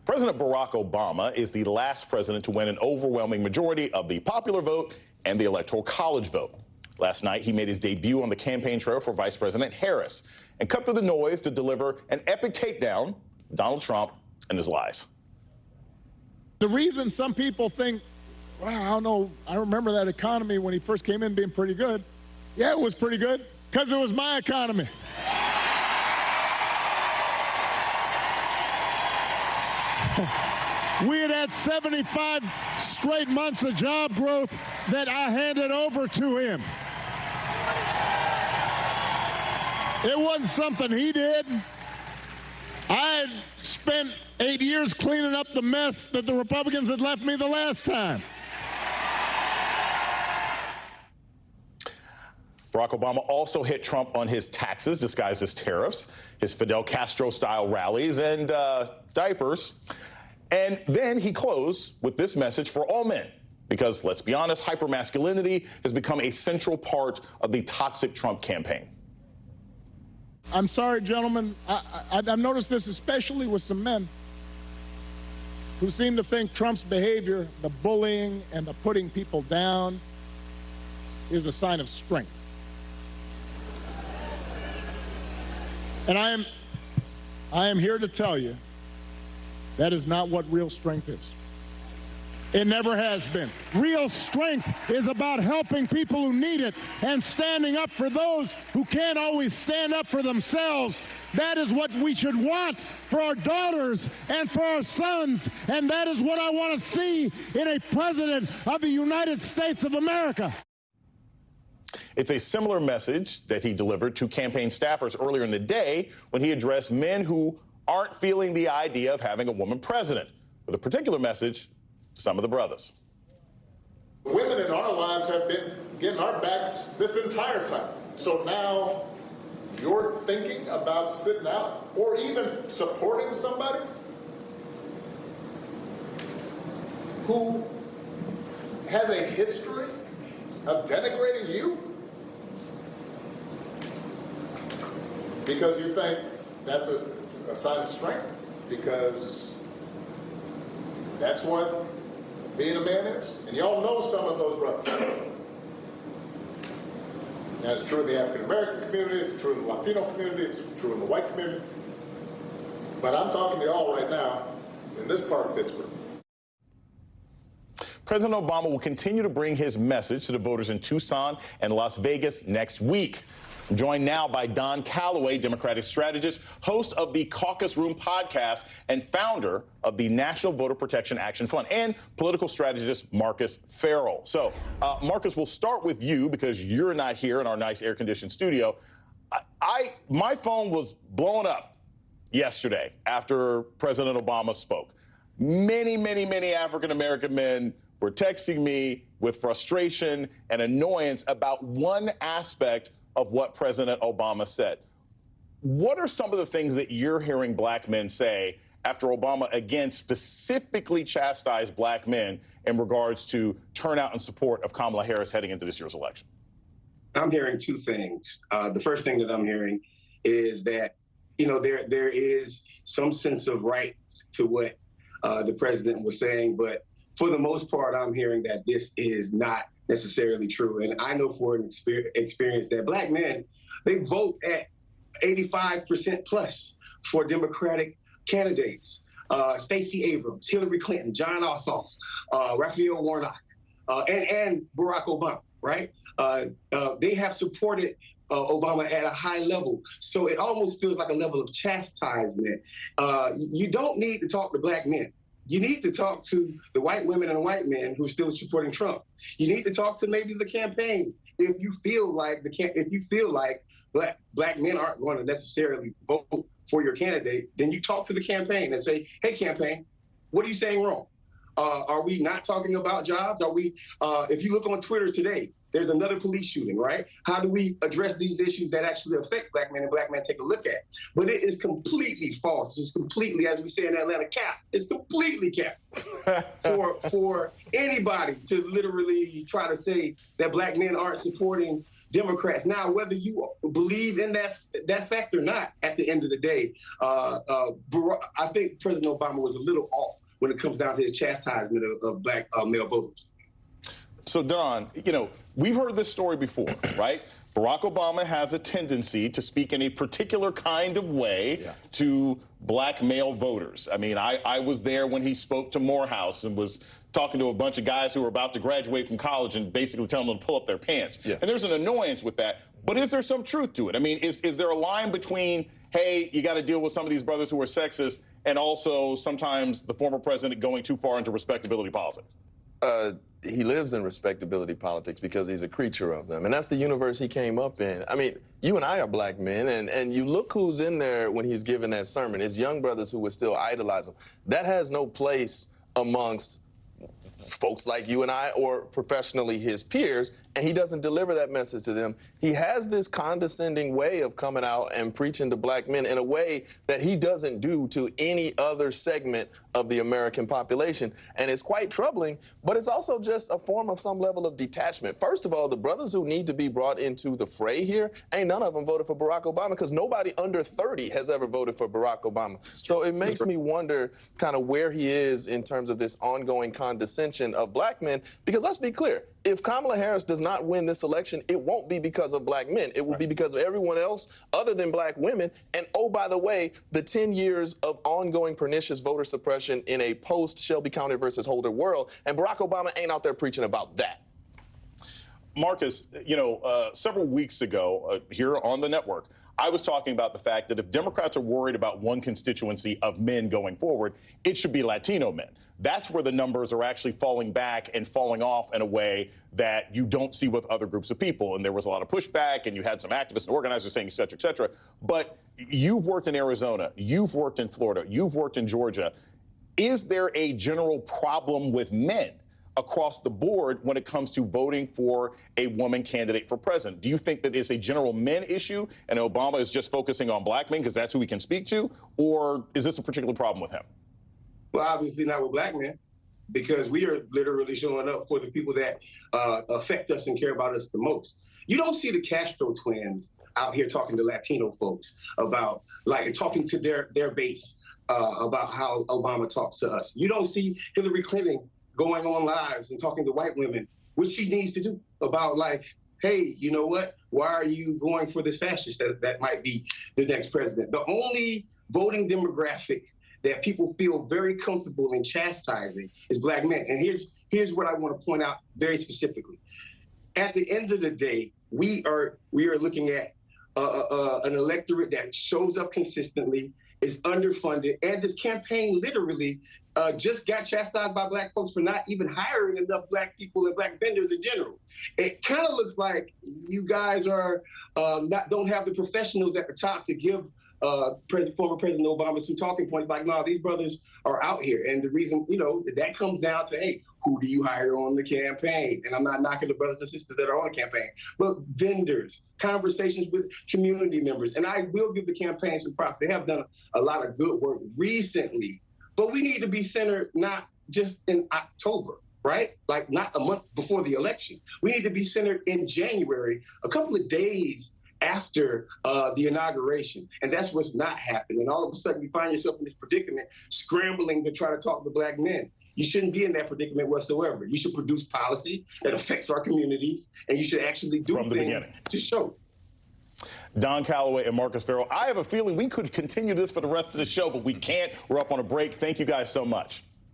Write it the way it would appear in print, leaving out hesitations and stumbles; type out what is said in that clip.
President Barack Obama is the last president to win an overwhelming majority of the popular vote and the Electoral College vote. Last night, he made his debut on the campaign trail for Vice President Harris and cut through the noise to deliver an epic takedown of Donald Trump and his lies. The reason some people think, wow, I don't know, I remember that economy when he first came in being pretty good. Yeah, it was pretty good, because it was my economy. We had 75 straight months of job growth that I handed over to him. It wasn't something he did. I had spent 8 years cleaning up the mess that the Republicans had left me the last time. Barack Obama also hit Trump on his taxes disguised as tariffs, his Fidel Castro-style rallies, and diapers. And then he closed with this message for all men, because, let's be honest, hypermasculinity has become a central part of the toxic Trump campaign. I'm sorry, gentlemen. I've noticed this especially with some men who seem to think Trump's behavior, the bullying and the putting people down, is a sign of strength. And I am here to tell you that is not what real strength is. It never has been. Real strength is about helping people who need it and standing up for those who can't always stand up for themselves. That is what we should want for our daughters and for our sons, and that is what I want to see in a president of the United States of America. It's a similar message that he delivered to campaign staffers earlier in the day when he addressed men who aren't feeling the idea of having a woman president, with a particular message to some of the brothers. Women in our lives have been getting our backs this entire time. So now you're thinking about sitting out or even supporting somebody who has a history of denigrating you because you think that's a sign of strength, because that's what being a man is. And y'all know some of those brothers. That's true in the African American community, it's true in the Latino community, it's true in the white community. But I'm talking to y'all right now in this part of Pittsburgh. President Obama will continue to bring his message to the voters in Tucson and Las Vegas next week. I'm joined now by Don Calloway, Democratic strategist, host of the Caucus Room podcast, and founder of the National Voter Protection Action Fund, and political strategist Marcus Farrell. So, Marcus, we'll start with you because you're not here in our nice air-conditioned studio. My phone was blowing up yesterday after President Obama spoke. Many African-American men were texting me with frustration and annoyance about one aspect of what President Obama said. What are some of the things that you're hearing black men say after Obama again specifically chastised black men in regards to turnout and support of Kamala Harris heading into this year's election? I'm hearing two things. The first thing that I'm hearing is that, there is some sense of right to what the president was saying, but for the most part, I'm hearing that this is not necessarily true. And I know for an experience that black men, they vote at 85% plus for Democratic candidates. Stacey Abrams, Hillary Clinton, John Ossoff, Raphael Warnock, and Barack Obama, right? They have supported Obama at a high level. So it almost feels like a level of chastisement. You don't need to talk to black men. You need to talk to the white women and white men who are still supporting Trump. You need to talk to maybe the campaign. If you feel like black men aren't going to necessarily vote for your candidate, then you talk to the campaign and say, "Hey, campaign, what are you saying wrong? Are we not talking about jobs? Are we? If you look on Twitter today, there's another police shooting, right? How do we address these issues that actually affect black men and black men take a look at? But it is completely false. It's completely, as we say in Atlanta, cap. It's completely cap for anybody to literally try to say that black men aren't supporting Democrats. Now, whether you believe in that fact or not, at the end of the day, I think President Obama was a little off when it comes down to his chastisement of black male voters. So, Don, we've heard this story before, right? Barack Obama has a tendency to speak in a particular kind of way to black male voters. I mean, I was there when he spoke to Morehouse and was talking to a bunch of guys who were about to graduate from college and basically telling them to pull up their pants. Yeah. And there's an annoyance with that. But is there some truth to it? I mean, is there a line between, hey, you got to deal with some of these brothers who are sexist, and also sometimes the former president going too far into respectability politics? He lives in respectability politics because he's a creature of them. And that's the universe he came up in. I mean, you and I are black men, and you look who's in there when he's giving that sermon. His young brothers who would still idolize him. That has no place amongst folks like you and I, or professionally his peers, and he doesn't deliver that message to them. He has this condescending way of coming out and preaching to black men in a way that he doesn't do to any other segment of the American population. And it's quite troubling, but it's also just a form of some level of detachment. First of all, the brothers who need to be brought into the fray here, ain't none of them voted for Barack Obama, because nobody under 30 has ever voted for Barack Obama. So it makes me wonder kind of where he is in terms of this ongoing condescension of black men, because let's be clear, if Kamala Harris does not win this election, it won't be because of black men. It will be because of everyone else other than black women. And oh, by the way, the 10 years of ongoing pernicious voter suppression in a post-Shelby County versus Holder world. And Barack Obama ain't out there preaching about that. Marcus, several weeks ago here on the network, I was talking about the fact that if Democrats are worried about one constituency of men going forward, it should be Latino men. That's where the numbers are actually falling back and falling off in a way that you don't see with other groups of people. And there was a lot of pushback, and you had some activists and organizers saying, et cetera, et cetera. But you've worked in Arizona, you've worked in Florida, you've worked in Georgia. Is there a general problem with men across the board when it comes to voting for a woman candidate for president? Do you think that it's a general men issue and Obama is just focusing on black men because that's who he can speak to? Or is this a particular problem with him? Well, obviously not with black men, because we are literally showing up for the people that affect us and care about us the most. You don't see the Castro twins out here talking to Latino folks about, talking to their base about how Obama talks to us. You don't see Hillary Clinton going on lives and talking to white women, which she needs to do, about hey, you know what? Why are you going for this fascist that might be the next president? The only voting demographic that people feel very comfortable in chastising is black men. And here's what I want to point out very specifically. At the end of the day, we are looking at an electorate that shows up consistently, is underfunded, and this campaign literally just got chastised by black folks for not even hiring enough black people and black vendors in general. It kind of looks like you guys are don't have the professionals at the top to give former President Obama some talking points no, these brothers are out here. And the reason, that comes down to, hey, who do you hire on the campaign? And I'm not knocking the brothers and sisters that are on the campaign, but vendors, conversations with community members. And I will give the campaign some props. They have done a lot of good work recently, but we need to be centered not just in October, right? Not a month before the election. We need to be centered in January, a couple of days after the inauguration. And that's what's not happening. And all of a sudden you find yourself in this predicament, scrambling to try to talk to black men. You shouldn't be in that predicament whatsoever. You should produce policy that affects our communities, and you should actually do things to show. Don Calloway and Marcus Farrell. I have a feeling we could continue this for the rest of the show, but we can't. We're up on a break. Thank you guys so much.